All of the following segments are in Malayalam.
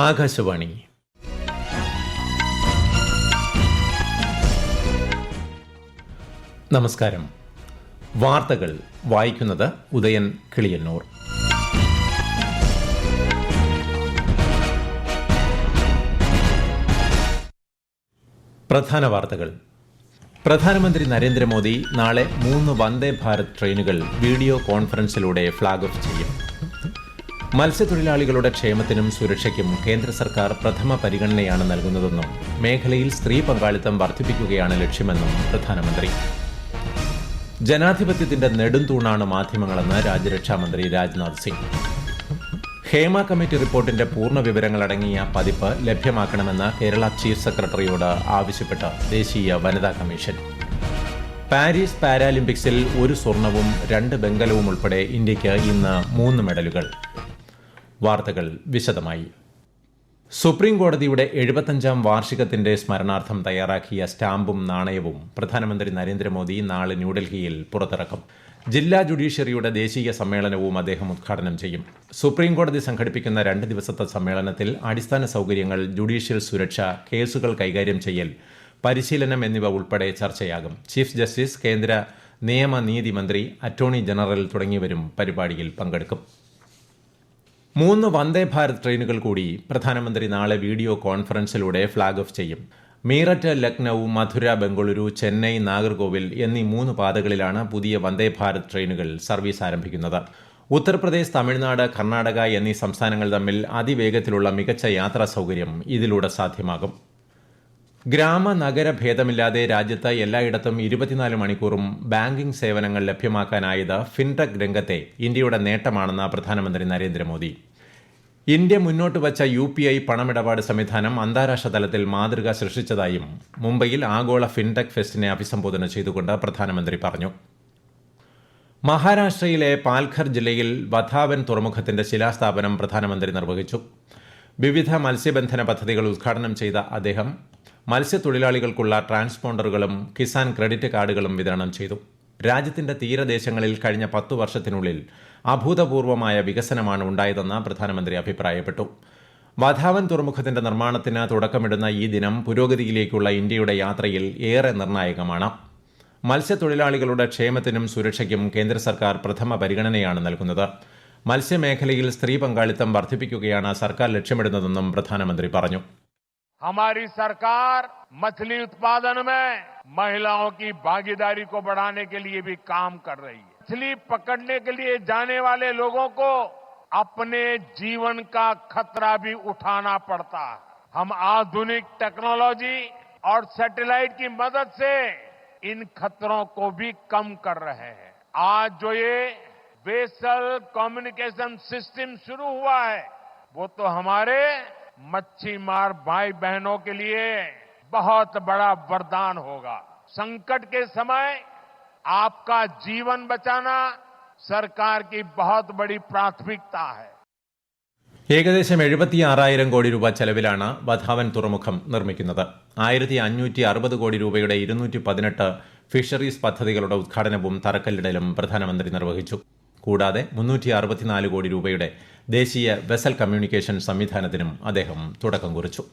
ആകാശവാണി. നമസ്കാരം. വാർത്തകൾ വായിക്കുന്നത് ഉദയൻ കിളിയന്നൂർ. പ്രധാന വാർത്തകൾ. പ്രധാനമന്ത്രി നരേന്ദ്രമോദി നാളെ 3 വന്ദേ ഭാരത് ട്രെയിനുകൾ വീഡിയോ കോൺഫറൻസിലൂടെ ഫ്ളാഗ് ഓഫ് ചെയ്യും. മത്സ്യത്തൊഴിലാളികളുടെ ക്ഷേമത്തിനും സുരക്ഷയ്ക്കും കേന്ദ്ര സർക്കാർ പ്രഥമ പരിഗണനയാണ് നൽകുന്നതെന്നും മേഖലയിൽ സ്ത്രീ പങ്കാളിത്തം വർദ്ധിപ്പിക്കുകയാണ് ലക്ഷ്യമെന്നും പ്രധാനമന്ത്രി. ജനാധിപത്യത്തിന്റെ നെടുംതൂണാണ് മാധ്യമങ്ങളെന്ന് രാജ്യരക്ഷാമന്ത്രി രാജ്നാഥ് സിംഗ്. ഹേമ കമ്മിറ്റി റിപ്പോർട്ടിന്റെ പൂർണ്ണ വിവരങ്ങളടങ്ങിയ പതിപ്പ് ലഭ്യമാക്കണമെന്ന് കേരള ചീഫ് സെക്രട്ടറിയോട് ആവശ്യപ്പെട്ട് ദേശീയ വനിതാ കമ്മീഷൻ. പാരീസ് പാരാലിമ്പിക്സിൽ 1 സ്വർണവും 2 വെങ്കലവും ഉൾപ്പെടെ ഇന്ത്യയ്ക്ക് ഇന്ന് 3 മെഡലുകൾ. വാർത്തകൾ വിശദമായി. സുപ്രീം കോടതിയുടെ 75ാം വാർഷികത്തിന്റെ സ്മരണാർത്ഥം തയ്യാറാക്കിയ സ്റ്റാമ്പും നാണയവും പ്രധാനമന്ത്രി നരേന്ദ്രമോദി നാളെ ന്യൂഡൽഹിയിൽ പുറത്തിറക്കും. ജില്ലാ ജുഡീഷ്യറിയുടെ ദേശീയ സമ്മേളനവും അദ്ദേഹം ഉദ്ഘാടനം ചെയ്യും. സുപ്രീം കോടതി സംഘടിപ്പിക്കുന്ന 2 ദിവസത്തെ സമ്മേളനത്തിൽ അടിസ്ഥാന സൌകര്യങ്ങൾ, ജുഡീഷ്യൽ സുരക്ഷ, കേസുകൾ കൈകാര്യം ചെയ്യൽ, പരിശീലനം എന്നിവ ഉൾപ്പെടെ ചർച്ചയാകും. ചീഫ് ജസ്റ്റിസ്, കേന്ദ്ര നിയമനീതി മന്ത്രി, അറ്റോർണി ജനറൽ തുടങ്ങിയവരും പരിപാടിയിൽ പങ്കെടുക്കും. 3 വന്ദേ ഭാരത് ട്രെയിനുകൾ കൂടി പ്രധാനമന്ത്രി നാളെ വീഡിയോ കോൺഫറൻസിലൂടെ ഫ്ളാഗ് ഓഫ് ചെയ്യും. മീററ്റ്, ലക്നൌ, മധുര, ബംഗളൂരു, ചെന്നൈ, നാഗർകോവിൽ എന്നീ 3 പാതകളിലാണ് പുതിയ വന്ദേ ഭാരത് ട്രെയിനുകൾ സർവീസ് ആരംഭിക്കുന്നത്. ഉത്തർപ്രദേശ്, തമിഴ്നാട്, കർണാടക എന്നീ സംസ്ഥാനങ്ങൾ തമ്മിൽ അതിവേഗത്തിലുള്ള മികച്ച യാത്രാ സൌകര്യം ഇതിലൂടെ സാധ്യമാകും. ഗ്രാമ നഗര ഭേദമില്ലാതെ രാജ്യത്ത് എല്ലായിടത്തും 24 മണിക്കൂറും ബാങ്കിംഗ് സേവനങ്ങൾ ലഭ്യമാക്കാനായത് ഫിൻടെക് രംഗത്തെ ഇന്ത്യയുടെ നേട്ടമാണെന്ന് പ്രധാനമന്ത്രി നരേന്ദ്രമോദി. ഇന്ത്യ മുന്നോട്ട് വച്ച UPI പണമിടപാട് സംവിധാനം അന്താരാഷ്ട്ര തലത്തിൽ മാതൃക സൃഷ്ടിച്ചതായും മുംബൈയിൽ ആഗോള ഫിൻടെക് ഫെസ്റ്റിനെ അഭിസംബോധന ചെയ്തുകൊണ്ട് പ്രധാനമന്ത്രി പറഞ്ഞു. മഹാരാഷ്ട്രയിലെ പാൽഘർ ജില്ലയിൽ വധാവൻ തുറമുഖത്തിന്റെ ശിലാസ്ഥാപനം പ്രധാനമന്ത്രി നിർവഹിച്ചു. വിവിധ മത്സ്യബന്ധന പദ്ധതികൾ ഉദ്ഘാടനം ചെയ്ത അദ്ദേഹം മത്സ്യത്തൊഴിലാളികൾക്കുള്ള ട്രാൻസ്പോണ്ടറുകളും കിസാൻ ക്രെഡിറ്റ് കാർഡുകളും വിതരണം ചെയ്തു. രാജ്യത്തിന്റെ തീരദേശങ്ങളിൽ കഴിഞ്ഞ 10 വർഷത്തിനുള്ളിൽ അഭൂതപൂർവമായ വികസനമാണ് ഉണ്ടായതെന്ന് പ്രധാനമന്ത്രി അഭിപ്രായപ്പെട്ടു. വധാവൻ തുറമുഖത്തിന്റെ നിർമ്മാണത്തിന് തുടക്കമിടുന്ന ഈ ദിനം പുരോഗതിയിലേക്കുള്ള ഇന്ത്യയുടെ യാത്രയിൽ ഏറെ നിർണായകമാണ്. മത്സ്യത്തൊഴിലാളികളുടെ ക്ഷേമത്തിനും സുരക്ഷയ്ക്കും കേന്ദ്ര സർക്കാർ പ്രഥമ പരിഗണനയാണ് നൽകുന്നത്. മത്സ്യമേഖലയിൽ സ്ത്രീ പങ്കാളിത്തം വർദ്ധിപ്പിക്കുകയാണ് സർക്കാർ ലക്ഷ്യമിടുന്നതെന്നും പ്രധാനമന്ത്രി പറഞ്ഞു. हमारी सरकार मछली उत्पादन में महिलाओं की भागीदारी को बढ़ाने के लिए भी काम कर रही है. मछली पकड़ने के लिए जाने वाले लोगों को अपने जीवन का खतरा भी उठाना पड़ता है. हम आधुनिक टेक्नोलॉजी और सैटेलाइट की मदद से इन खतरों को भी कम कर रहे हैं. आज जो ये वेसल कम्युनिकेशन सिस्टम शुरू हुआ है वो तो हमारे मच्छीमार भाई बहनों के लिए बहुत बड़ा वरदान होगा. संकट के समय आपका जीवन बचाना सरकार की बहुत बड़ी प्राथमिकता है. ഏകദേശം 76,000 കോടി രൂപ ചെലവിലാണ് വധാവൻ തുറമുഖം നിർമ്മിക്കുന്നത്. 1,560 കോടി രൂപയുടെ 218 ഫിഷറീസ് പദ്ധതികളുടെ ഉദ്ഘാടനവും തറക്കല്ലിടലും പ്രധാനമന്ത്രി നിർവഹിച്ചു. കൂടാതെ 364 കോടി രൂപയുടെ ദേശീയ വെസൽ കമ്മ്യൂണിക്കേഷൻ സംവിധാനത്തിനും അദ്ദേഹം തുടക്കം കുറിച്ചു.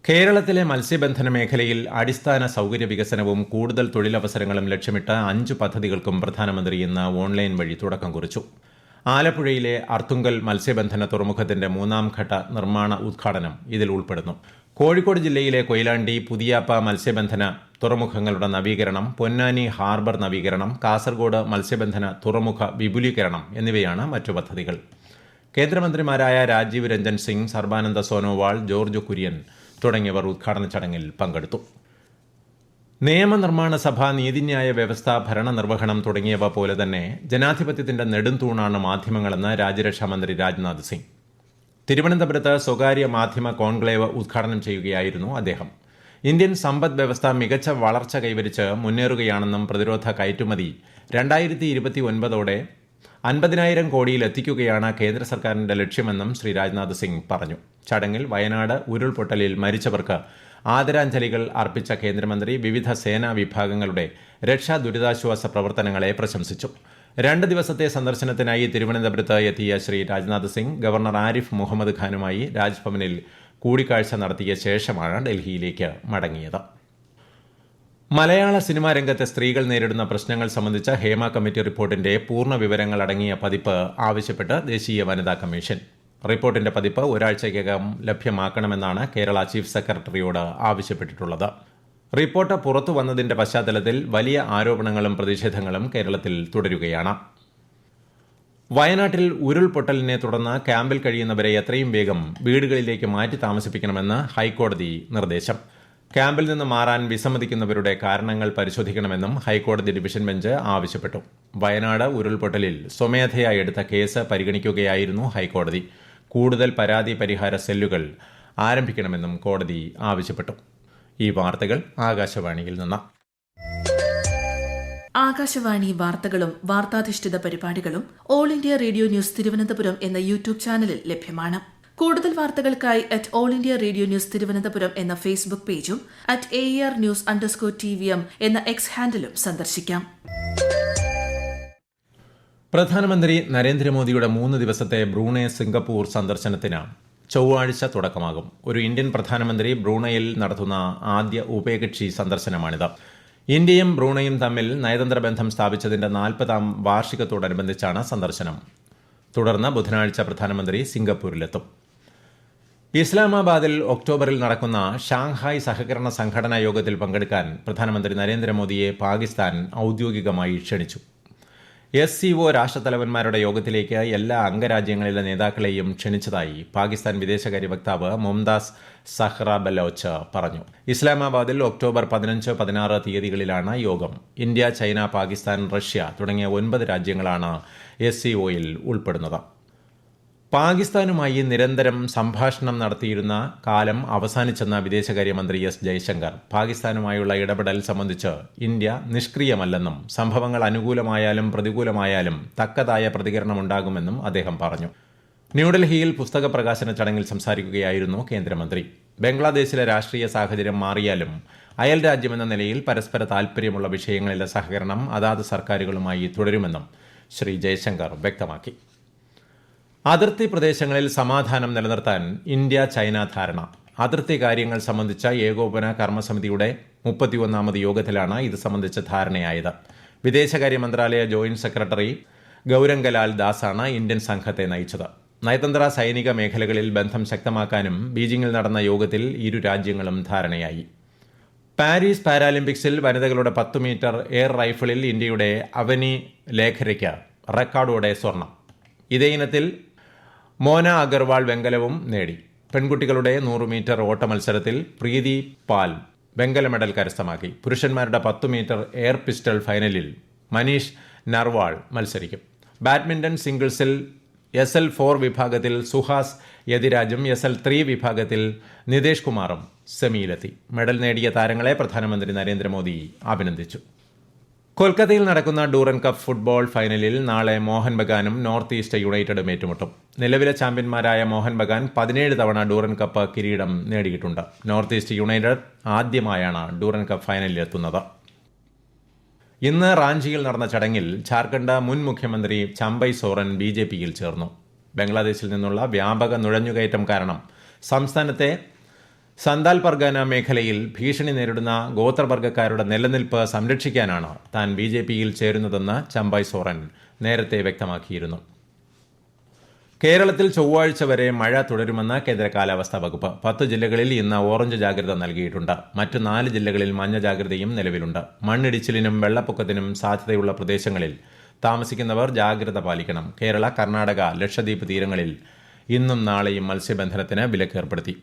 കേരളത്തിലെ മത്സ്യബന്ധന മേഖലയിൽ അടിസ്ഥാന സൌകര്യ വികസനവും കൂടുതൽ തൊഴിലവസരങ്ങളും ലക്ഷ്യമിട്ട് 5 പദ്ധതികൾക്കും പ്രധാനമന്ത്രി ഇന്ന് ഓൺലൈൻ വഴി തുടക്കം കുറിച്ചു. ആലപ്പുഴയിലെ അർത്തുങ്കൽ മത്സ്യബന്ധന തുറമുഖത്തിന്റെ 3ാം ഘട്ട നിർമ്മാണ ഉദ്ഘാടനം ഇതിൽ ഉൾപ്പെടുന്നു. കോഴിക്കോട് ജില്ലയിലെ കൊയിലാണ്ടി, പുതിയാപ്പ മത്സ്യബന്ധന തുറമുഖങ്ങളുടെ നവീകരണം, പൊന്നാനി ഹാർബർ നവീകരണം, കാസർഗോഡ് മത്സ്യബന്ധന തുറമുഖ വിപുലീകരണം എന്നിവയാണ് മറ്റു പദ്ധതികൾ. കേന്ദ്രമന്ത്രിമാരായ രാജീവ് രഞ്ജൻ സിംഗ്, സർബാനന്ദ സോനോവാൾ, ജോർജ് കുര്യൻ തുടങ്ങിയവർ ഉദ്ഘാടന ചടങ്ങിൽ പങ്കെടുത്തു. നിയമനിർമ്മാണ സഭ, നീതിന്യായ വ്യവസ്ഥ, ഭരണനിർവഹണം തുടങ്ങിയവ പോലെ തന്നെ ജനാധിപത്യത്തിന്റെ നെടുംതൂണാണ് മാധ്യമങ്ങളെന്ന് രാജ്യരക്ഷാമന്ത്രി രാജ്നാഥ് സിംഗ്. തിരുവനന്തപുരത്ത് സ്വകാര്യ മാധ്യമ കോൺക്ലേവ് ഉദ്ഘാടനം ചെയ്യുകയായിരുന്നു അദ്ദേഹം. ഇന്ത്യൻ സമ്പദ് വ്യവസ്ഥ മികച്ച വളർച്ച കൈവരിച്ച് മുന്നേറുകയാണെന്നും പ്രതിരോധ കയറ്റുമതി 2029ഓടെ 50,000 കോടിയിൽ എത്തിക്കുകയാണ് കേന്ദ്ര സർക്കാരിന്റെ ലക്ഷ്യമെന്നും ശ്രീ രാജ്നാഥ് സിംഗ് പറഞ്ഞു. ചടങ്ങിൽ വയനാട് ഉരുൾപൊട്ടലിൽ മരിച്ചവർക്ക് ആദരാഞ്ജലികൾ അർപ്പിച്ച കേന്ദ്രമന്ത്രി വിവിധ സേനാ വിഭാഗങ്ങളുടെ രക്ഷാ ദുരിതാശ്വാസ പ്രവർത്തനങ്ങളെ പ്രശംസിച്ചു. 2 ദിവസത്തെ സന്ദർശനത്തിനായി തിരുവനന്തപുരത്ത് എത്തിയ ശ്രീ രാജ്നാഥ് സിംഗ് ഗവർണർ ആരിഫ് മുഹമ്മദ് ഖാനുമായി രാജ്ഭവനിൽ കൂടിക്കാഴ്ച നടത്തിയ ശേഷമാണ് ഡൽഹിയിലേക്ക് മടങ്ങിയത്. മലയാള സിനിമാ രംഗത്തെ സ്ത്രീകൾ നേരിടുന്ന പ്രശ്നങ്ങൾ സംബന്ധിച്ച ഹേമ കമ്മിറ്റി റിപ്പോർട്ടിന്റെ പൂർണ്ണ വിവരങ്ങൾ അടങ്ങിയ പതിപ്പ് ആവശ്യപ്പെട്ട് ദേശീയ വനിതാ കമ്മീഷൻ. റിപ്പോർട്ടിന്റെ പതിപ്പ് ഒരാഴ്ചയ്ക്കകം ലഭ്യമാക്കണമെന്നാണ് കേരള ചീഫ് സെക്രട്ടറിയോട് ആവശ്യപ്പെട്ടിട്ടുള്ളത്. റിപ്പോർട്ട് പുറത്തു വന്നതിന്റെ പശ്ചാത്തലത്തിൽ വലിയ ആരോപണങ്ങളും പ്രതിഷേധങ്ങളും കേരളത്തിൽ തുടരുകയാണ്. വയനാട്ടിൽ ഉരുൾപൊട്ടലിനെ തുടർന്ന് ക്യാമ്പിൽ കഴിയുന്നവരെ എത്രയും വേഗം വീടുകളിലേക്ക് മാറ്റി താമസിപ്പിക്കണമെന്ന് ഹൈക്കോടതി നിർദ്ദേശം. ക്യാമ്പിൽ നിന്ന് മാറാൻ വിസമ്മതിക്കുന്നവരുടെ കാരണങ്ങൾ പരിശോധിക്കണമെന്നും ഹൈക്കോടതി ഡിവിഷൻ ബെഞ്ച് ആവശ്യപ്പെട്ടു. വയനാട് ഉരുൾപൊട്ടലിൽ സ്വമേധയാ എടുത്ത കേസ് പരിഗണിക്കുകയായിരുന്നു ഹൈക്കോടതി. കൂടുതൽ പരാതി പരിഹാര സെല്ലുകൾ ആരംഭിക്കണമെന്നും കോടതി ആവശ്യപ്പെട്ടു. ഈ വാർത്തകൾ ആകാശവാണിയിൽ നിന്ന്. ആകാശവാണി വാർത്തകളും വാർത്താധിഷ്ഠിത പരിപാടികളും all India radio news Thiruvananthapuram എന്ന യൂട്യൂബ് ചാനലിൽ ലഭ്യമാണ്. കൂടുതൽ വാർത്തകൾക്കായി @AllIndia Radio News തിരുവനന്തപുരം എന്ന ഫേസ്ബുക്ക് പേജും @AERnews_TVM എന്ന എക്സ് ഹാൻഡിലും സന്ദർശിക്കാം. പ്രധാനമന്ത്രി നരേന്ദ്രമോദിയുടെ 3 ദിവസത്തെ ബ്രൂണൈ സിംഗപ്പൂർ സന്ദർശനത്തിന് ചൊവ്വാഴ്ച തുടക്കമാകും. ഒരു ഇന്ത്യൻ പ്രധാനമന്ത്രി ബ്രൂണൈയിൽ നടത്തുന്ന ആദ്യ ഉഭയകക്ഷി സന്ദർശനമാണിത്. ഇന്ത്യയും ബ്രൂണൈയും തമ്മിൽ നയതന്ത്ര ബന്ധം സ്ഥാപിച്ചതിന്റെ 40ാം വാർഷികത്തോടനുബന്ധിച്ചാണ് സന്ദർശനം. തുടർന്ന് ബുധനാഴ്ച പ്രധാനമന്ത്രി സിംഗപ്പൂരിലെത്തും. ഇസ്ലാമാബാദിൽ ഒക്ടോബറിൽ നടക്കുന്ന ഷാങ്ഹായ് സഹകരണ സംഘടനാ യോഗത്തിൽ പങ്കെടുക്കാൻ പ്രധാനമന്ത്രി നരേന്ദ്രമോദിയെ പാകിസ്ഥാൻ ഔദ്യോഗികമായി ക്ഷണിച്ചു. SCO രാഷ്ട്രത്തലവന്മാരുടെ യോഗത്തിലേക്ക് എല്ലാ അംഗരാജ്യങ്ങളിലെ നേതാക്കളെയും ക്ഷണിച്ചതായി പാകിസ്ഥാൻ വിദേശകാര്യ വക്താവ് മുംതാസ് സഹ്റ ബലോച്ച് പറഞ്ഞു. ഇസ്ലാമാബാദിൽ ഒക്ടോബർ 15, 16 തീയതികളിലാണ് യോഗം. ഇന്ത്യ, ചൈന, പാകിസ്ഥാൻ, റഷ്യ തുടങ്ങിയ 9 രാജ്യങ്ങളാണ് SCOയിൽ ഉൾപ്പെടുന്നത്. പാകിസ്ഥാനുമായി നിരന്തരം സംഭാഷണം നടത്തിയിരുന്ന കാലം അവസാനിച്ചെന്ന വിദേശകാര്യമന്ത്രി S. ജയശങ്കർ പാകിസ്ഥാനുമായുള്ള ഇടപെടൽ സംബന്ധിച്ച് ഇന്ത്യ നിഷ്ക്രിയമല്ലെന്നും സംഭവങ്ങൾ അനുകൂലമായാലും പ്രതികൂലമായാലും തക്കതായ പ്രതികരണമുണ്ടാകുമെന്നും അദ്ദേഹം പറഞ്ഞു. ന്യൂഡൽഹിയിൽ പുസ്തക പ്രകാശന ചടങ്ങിൽ സംസാരിക്കുകയായിരുന്നു കേന്ദ്രമന്ത്രി. ബംഗ്ലാദേശിലെ രാഷ്ട്രീയ സാഹചര്യം മാറിയാലും അയൽ രാജ്യമെന്ന നിലയിൽ പരസ്പര താൽപര്യമുള്ള വിഷയങ്ങളിലെ സഹകരണം അതാത് സർക്കാരുകളുമായി തുടരുമെന്നും ശ്രീ ജയശങ്കർ വ്യക്തമാക്കി. അതിർത്തി പ്രദേശങ്ങളിൽ സമാധാനം നിലനിർത്താൻ ഇന്ത്യ ചൈന ധാരണ. അതിർത്തി കാര്യങ്ങൾ സംബന്ധിച്ച ഏകോപന കർമ്മസമിതിയുടെ 31ാമത് യോഗത്തിലാണ് ഇത് സംബന്ധിച്ച ധാരണയായത്. വിദേശകാര്യ മന്ത്രാലയ ജോയിന്റ് സെക്രട്ടറി ഗൌരംഗലാൽ ദാസാണ് ഇന്ത്യൻ സംഘത്തെ നയിച്ചത്. നയതന്ത്ര സൈനിക മേഖലകളിൽ ബന്ധം ശക്തമാക്കാനും ബീജിംഗിൽ നടന്ന യോഗത്തിൽ ഇരു രാജ്യങ്ങളും ധാരണയായി. പാരീസ് പാരാലിമ്പിക്സിൽ വനിതകളുടെ 10 മീറ്റർ എയർ റൈഫിളിൽ ഇന്ത്യയുടെ അവനി ലേഖരയ്ക്ക് റെക്കോർഡോടെ സ്വർണം. ഇതേ ഇനത്തിൽ മോന അഗർവാൾ വെങ്കലവും നേടി. പെൺകുട്ടികളുടെ 100 മീറ്റർ ഓട്ട മത്സരത്തിൽ പ്രീതി പാൽ വെങ്കല മെഡൽ കരസ്ഥമാക്കി. പുരുഷന്മാരുടെ 10 മീറ്റർ എയർ പിസ്റ്റൾ ഫൈനലിൽ മനീഷ് നർവാൾ മത്സരിക്കും. ബാഡ്മിന്റൺ സിംഗിൾസിൽ SL4 വിഭാഗത്തിൽ സുഹാസ് യതിരാജും SL3 വിഭാഗത്തിൽ നിതേഷ് കുമാറും സെമിയിലെത്തി. മെഡൽ നേടിയ താരങ്ങളെ പ്രധാനമന്ത്രി നരേന്ദ്രമോദി അഭിനന്ദിച്ചു. കൊൽക്കത്തയിൽ നടക്കുന്ന ഡൂറൻ കപ്പ് ഫുട്ബോൾ ഫൈനലിൽ നാളെ മോഹൻ ബഗാനും നോർത്ത് ഈസ്റ്റ് യുണൈറ്റഡും ഏറ്റുമുട്ടും. നിലവിലെ ചാമ്പ്യന്മാരായ മോഹൻ ബഗാൻ 17 തവണ ഡൂറൻ കപ്പ് കിരീടം നേടിയിട്ടുണ്ട്. നോർത്ത് ഈസ്റ്റ് യുണൈറ്റഡ് ആദ്യമായാണ് ഡൂറൻ കപ്പ് ഫൈനലിലെത്തുന്നത്. ഇന്ന് റാഞ്ചിയിൽ നടന്ന ചടങ്ങിൽ ജാർഖണ്ഡ് മുൻ മുഖ്യമന്ത്രി ചമ്പൈ സോറൻ BJPയിൽ ചേർന്നു. ബംഗ്ലാദേശിൽ നിന്നുള്ള വ്യാപക നുഴഞ്ഞുകയറ്റം കാരണം സംസ്ഥാനത്തെ സന്താൽ പർഗാന മേഖലയിൽ ഭീഷണി നേരിടുന്ന ഗോത്രവർഗ്ഗക്കാരുടെ നിലനിൽപ്പ് സംരക്ഷിക്കാനാണ് താൻ BJPയിൽ ചേരുന്നതെന്ന് ചമ്പൈ സോറൻ നേരത്തെ വ്യക്തമാക്കിയിരുന്നു. കേരളത്തിൽ ചൊവ്വാഴ്ച വരെ മഴ തുടരുമെന്ന് കേന്ദ്ര കാലാവസ്ഥാ വകുപ്പ്. 10 ജില്ലകളിൽ ഇന്ന് ഓറഞ്ച് ജാഗ്രത നൽകിയിട്ടുണ്ട്. മറ്റ് 4 ജില്ലകളിൽ മഞ്ഞ ജാഗ്രതയും നിലവിലുണ്ട്. മണ്ണിടിച്ചിലിനും വെള്ളപ്പൊക്കത്തിനും സാധ്യതയുള്ള പ്രദേശങ്ങളിൽ താമസിക്കുന്നവർ ജാഗ്രത പാലിക്കണം. കേരള, കർണാടക, ലക്ഷദ്വീപ് തീരങ്ങളിൽ ഇന്നും നാളെയും മത്സ്യബന്ധനത്തിന് വിലക്കേർപ്പെടുത്തി.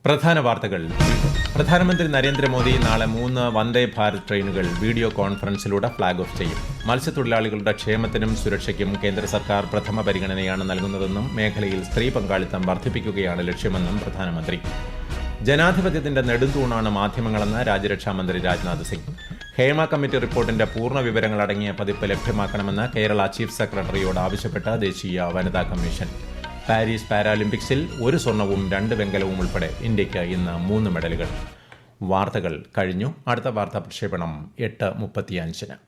പ്രധാന വാർത്തകൾ. പ്രധാനമന്ത്രി നരേന്ദ്രമോദി നാളെ 3 വന്ദേ ഭാരത് ട്രെയിനുകൾ വീഡിയോ കോൺഫറൻസിലൂടെ ഫ്ളാഗ് ഓഫ് ചെയ്യും. മത്സ്യത്തൊഴിലാളികളുടെ ക്ഷേമത്തിനും സുരക്ഷയ്ക്കും കേന്ദ്ര സർക്കാർ പ്രഥമ പരിഗണനയാണ് നൽകുന്നതെന്നും മേഖലയിൽ സ്ത്രീ പങ്കാളിത്തം വർദ്ധിപ്പിക്കുകയാണ് ലക്ഷ്യമെന്നും പ്രധാനമന്ത്രി. ജനാധിപത്യത്തിന്റെ നെടുന്തൂണാണ് മാധ്യമങ്ങളെന്ന് രാജ്യരക്ഷാമന്ത്രി രാജ്നാഥ് സിംഗ്. ഹേമ കമ്മിറ്റി റിപ്പോർട്ടിന്റെ പൂർണ്ണ വിവരങ്ങളടങ്ങിയ പതിപ്പ് ലഭ്യമാക്കണമെന്ന് കേരള ചീഫ് സെക്രട്ടറിയോട് ആവശ്യപ്പെട്ട ദേശീയ വനിതാ കമ്മീഷൻ. പാരീസ് പാരാലിമ്പിക്സിൽ 1 സ്വർണവും 2 വെങ്കലവും ഉൾപ്പെടെ ഇന്ത്യയ്ക്ക് ഇന്ന് 3 മെഡലുകൾ. വാർത്തകൾ കഴിഞ്ഞു. അടുത്ത വാർത്താ പ്രക്ഷേപണം 8:35.